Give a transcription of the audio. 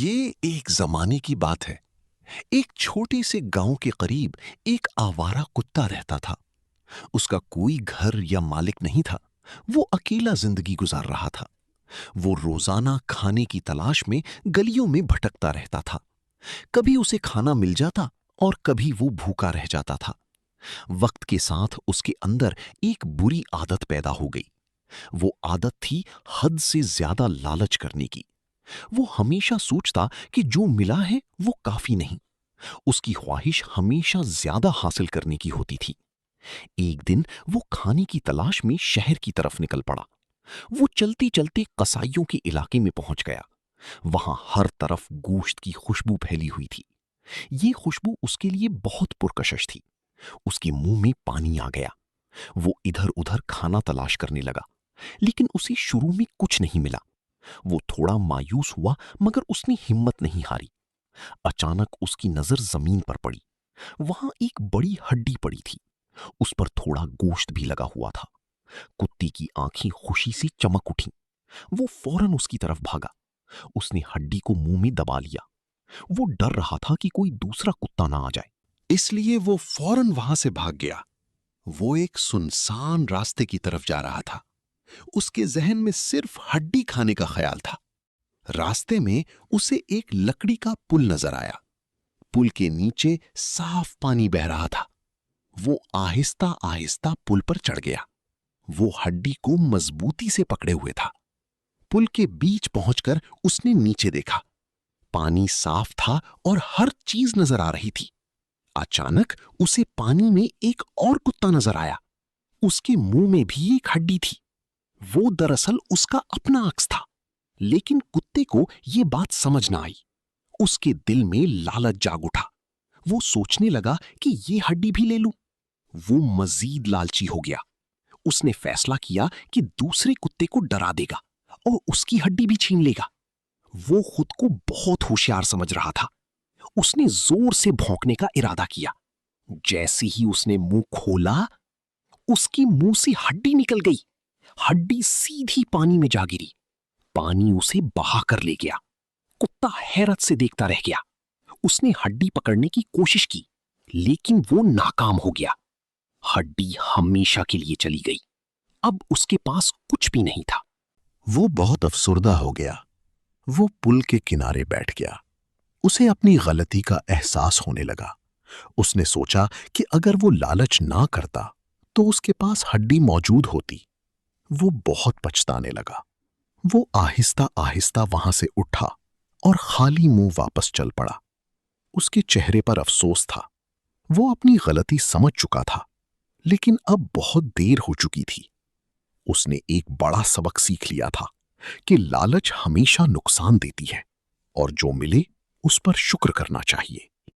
ये एक जमाने की बात है। एक छोटे से गांव के करीब एक आवारा कुत्ता रहता था। उसका कोई घर या मालिक नहीं था। वो अकेला जिंदगी गुजार रहा था। वो रोजाना खाने की तलाश में गलियों में भटकता रहता था। कभी उसे खाना मिल जाता और कभी वो भूखा रह जाता था। वक्त के साथ उसके अंदर एक बुरी आदत पैदा हो गई। वो आदत थी हद से ज्यादा लालच करने की। वो हमेशा सोचता कि जो मिला है वो काफी नहीं। उसकी ख्वाहिश हमेशा ज्यादा हासिल करने की होती थी। एक दिन वो खाने की तलाश में शहर की तरफ निकल पड़ा। वो चलते चलते कसाईयों के इलाके में पहुंच गया। वहां हर तरफ गोश्त की खुशबू फैली हुई थी। ये खुशबू उसके लिए बहुत पुरकशिश थी। उसके मुंह में पानी आ गया। वो इधर उधर खाना तलाश करने लगा, लेकिन उसे शुरू में कुछ नहीं मिला। वो थोड़ा मायूस हुआ, मगर उसने हिम्मत नहीं हारी। अचानक उसकी नजर जमीन पर पड़ी। वहां एक बड़ी हड्डी पड़ी थी। उस पर थोड़ा गोश्त भी लगा हुआ था। कुत्ते की आंखें खुशी से चमक उठीं। वो फौरन उसकी तरफ भागा। उसने हड्डी को मुंह में दबा लिया। वो डर रहा था कि कोई दूसरा कुत्ता ना आ जाए, इसलिए वो फौरन वहां से भाग गया। वो एक सुनसान रास्ते की तरफ जा रहा था। उसके जहन में सिर्फ हड्डी खाने का ख्याल था। रास्ते में उसे एक लकड़ी का पुल नजर आया। पुल के नीचे साफ पानी बह रहा था। वो आहिस्ता आहिस्ता पुल पर चढ़ गया। वो हड्डी को मजबूती से पकड़े हुए था। पुल के बीच पहुंचकर उसने नीचे देखा। पानी साफ था और हर चीज नजर आ रही थी। अचानक उसे पानी में एक और कुत्ता नजर आया। उसके मुंह में भी एक हड्डी थी। वो दरअसल उसका अपना अक्स था। लेकिन कुत्ते को यह बात समझ ना आई। उसके दिल में लालच जाग उठा। वो सोचने लगा कि ये हड्डी भी ले लूं। वो मजीद लालची हो गया। उसने फैसला किया कि दूसरे कुत्ते को डरा देगा और उसकी हड्डी भी छीन लेगा। वो खुद को बहुत होशियार समझ रहा था। उसने जोर से भौंकने का इरादा किया। जैसे ही उसने मुंह खोला, उसके मुंह से हड्डी निकल गई। हड्डी सीधी पानी में जा गिरी। पानी उसे बहा कर ले गया। कुत्ता हैरत से देखता रह गया। उसने हड्डी पकड़ने की कोशिश की, लेकिन वो नाकाम हो गया। हड्डी हमेशा के लिए चली गई। अब उसके पास कुछ भी नहीं था। वो बहुत अफसुर्दा हो गया। वो पुल के किनारे बैठ गया। उसे अपनी गलती का एहसास होने लगा। उसने सोचा कि अगर वो लालच ना करता तो उसके पास हड्डी मौजूद होती। वो बहुत पछताने लगा। वो आहिस्ता आहिस्ता वहां से उठा और खाली मुंह वापस चल पड़ा। उसके चेहरे पर अफसोस था। वो अपनी गलती समझ चुका था, लेकिन अब बहुत देर हो चुकी थी। उसने एक बड़ा सबक सीख लिया था कि लालच हमेशा नुकसान देती है और जो मिले उस पर शुक्र करना चाहिए।